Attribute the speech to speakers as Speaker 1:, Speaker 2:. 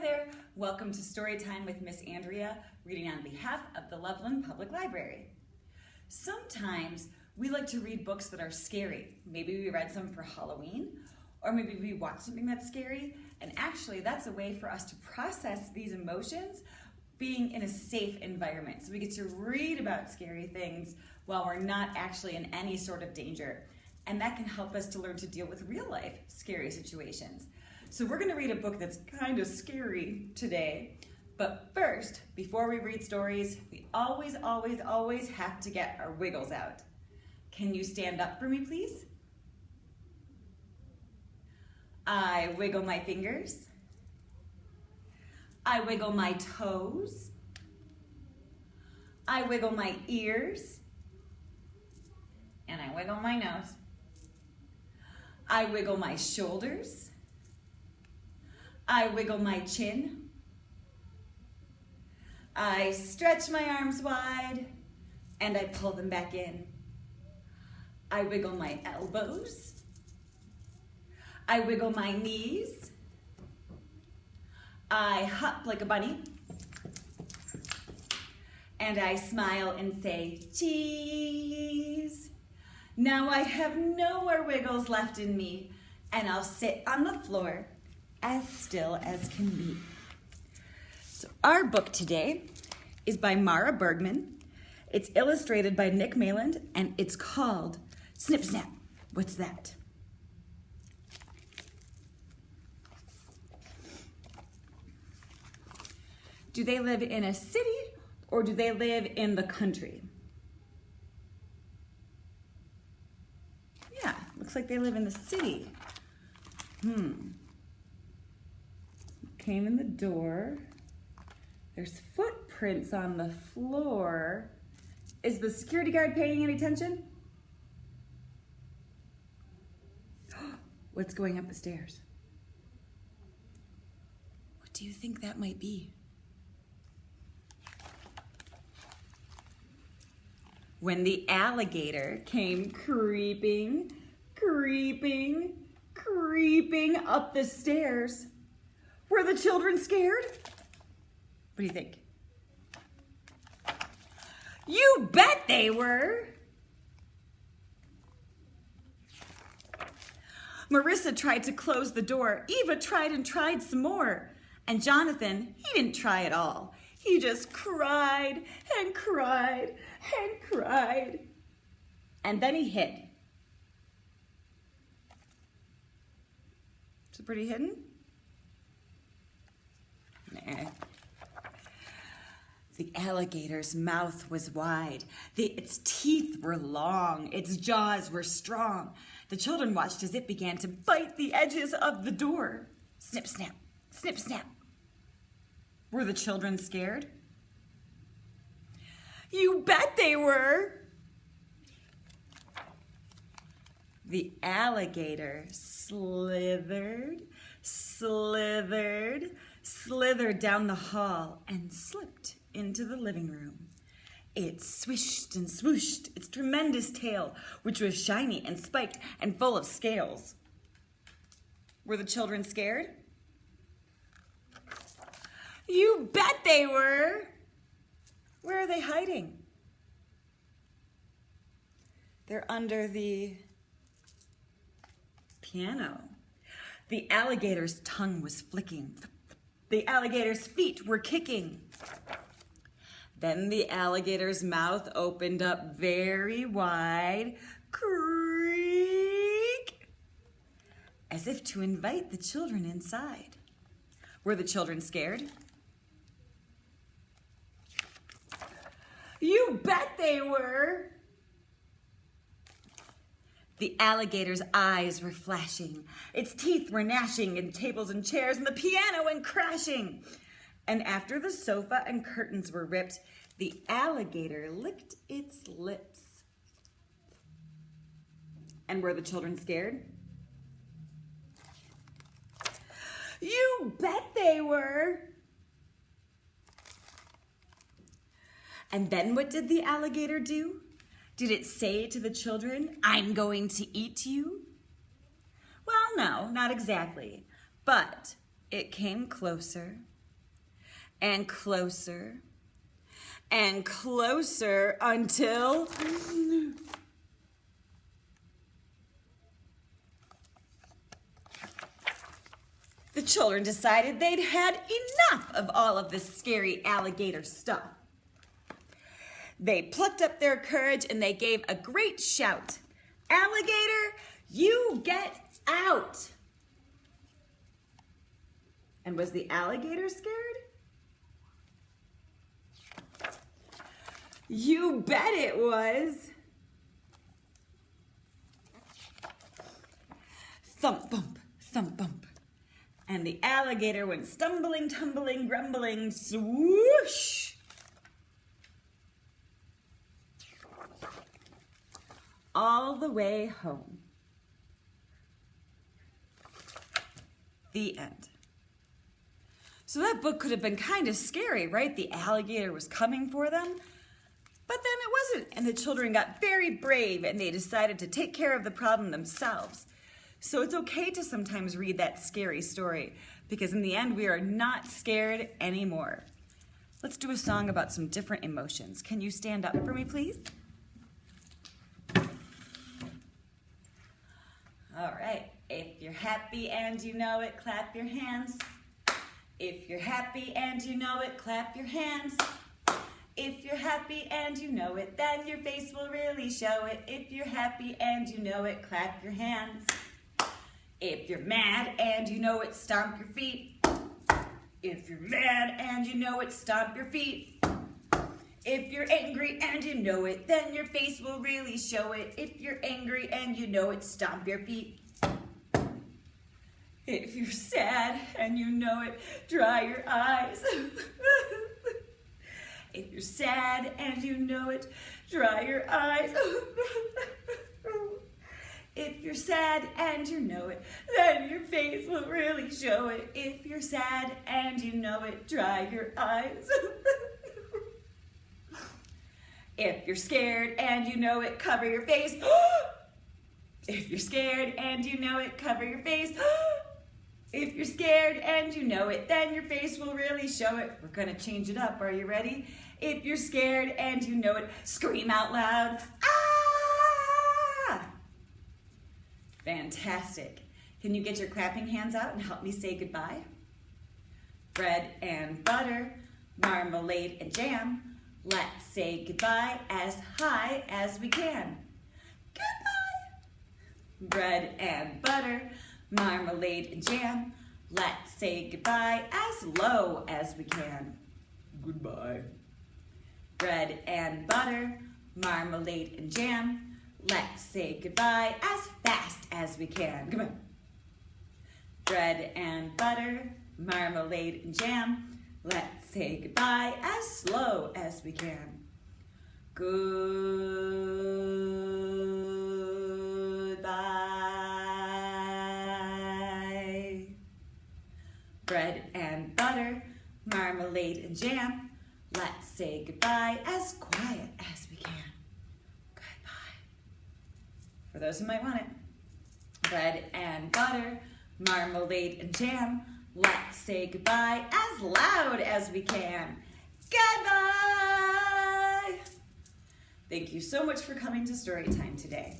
Speaker 1: there, welcome to Storytime with Miss Andrea, reading on behalf of the Loveland Public Library. Sometimes we like to read books that are scary. Maybe we read some for Halloween, or maybe we watch something that's scary, and actually that's a way for us to process these emotions being in a safe environment. So we get to read about scary things while we're not actually in any sort of danger. And that can help us to learn to deal with real life scary situations. So we're gonna read a book that's kind of scary today. But first, before we read stories, we always have to get our wiggles out. Can you stand up for me, please? I wiggle my fingers. I wiggle my toes. I wiggle my ears. And I wiggle my nose. I wiggle my shoulders. I wiggle my chin. I stretch my arms wide and I pull them back in. I wiggle my elbows. I wiggle my knees. I hop like a bunny. And I smile and say, cheese. Now I have no more wiggles left in me, and I'll sit on the floor as still as can be. So our book today is by Mara Bergman. It's illustrated by Nick Mayland, and it's called Snip Snap. What's that? Do they live in a city or do they live in the country? Yeah, looks like they live in the city. Came in the door. There's footprints on the floor. Is the security guard paying any attention? What's going up the stairs? What do you think that might be? When the alligator came creeping up the stairs, were the children scared? What do you think? You bet they were. Marissa tried to close the door. Eva tried some more. And Jonathan, he didn't try at all. He just cried and cried and cried. And then he hid. Is it pretty hidden? Nah. The alligator's mouth was wide. Its teeth were long. Its jaws were strong. The children watched as it began to bite the edges of the door. Snip, snap, snip, snap. Were the children scared? You bet they were. The alligator slithered down the hall and slipped into the living room. It swished and swooshed its tremendous tail, which was shiny and spiked and full of scales. Were the children scared? You bet they were. Where are they hiding? They're under the piano. The alligator's tongue was flicking. The alligator's feet were kicking. Then the alligator's mouth opened up very wide, creak, as if to invite the children inside. Were the children scared? You bet they were. The alligator's eyes were flashing. Its teeth were gnashing, and tables and chairs and the piano went crashing. And after the sofa and curtains were ripped, the alligator licked its lips. And were the children scared? You bet they were. And then what did the alligator do? Did it say to the children, I'm going to eat you? Well, no, not exactly. But it came closer and closer and closer until the children decided they'd had enough of all of this scary alligator stuff. They plucked up their courage and they gave a great shout. "Alligator, you get out!" And was the alligator scared? You bet it was. Thump bump, thump bump. And the alligator went stumbling, tumbling, grumbling, swoosh. All the way home. The end. So that book could have been kind of scary, right? The alligator was coming for them. But then it wasn't, and the children got very brave and they decided to take care of the problem themselves. So it's okay to sometimes read that scary story because in the end we are not scared anymore. Let's do a song about some different emotions. Can you stand up for me, please? All right, if you're happy and you know it, clap your hands. If you're happy and you know it, clap your hands. If you're happy and you know it, then your face will really show it. If you're happy and you know it, clap your hands. If you're mad and you know it, stomp your feet. If you're mad and you know it, stomp your feet. If you're angry and you know it, then your face will really show it. If you're angry and you know it, stomp your feet. If you're sad and you know it, dry your eyes. If you're sad and you know it, dry your eyes. If you're sad and you know it, then your face will really show it. If you're sad and you know it, dry your eyes. If you're scared and you know it, cover your face. If you're scared and you know it, cover your face. If you're scared and you know it, then your face will really show it. We're gonna change it up, are you ready? If you're scared and you know it, scream out loud, ah! Fantastic. Can you get your clapping hands out and help me say goodbye? Bread and butter, marmalade and jam. Let's say goodbye as high as we can. Goodbye! Bread and butter, marmalade and jam. Let's say goodbye as low as we can. Goodbye. Bread and butter, marmalade and jam. Let's say goodbye as fast as we can. Come on. Bread and butter, marmalade and jam. Let's say goodbye as slow as we can. Goodbye. Bread and butter, marmalade and jam. Let's say goodbye as quiet as we can. Goodbye. For those who might want it. Bread and butter, marmalade and jam. Let's say goodbye as loud as we can. Goodbye! Thank you so much for coming to Storytime today.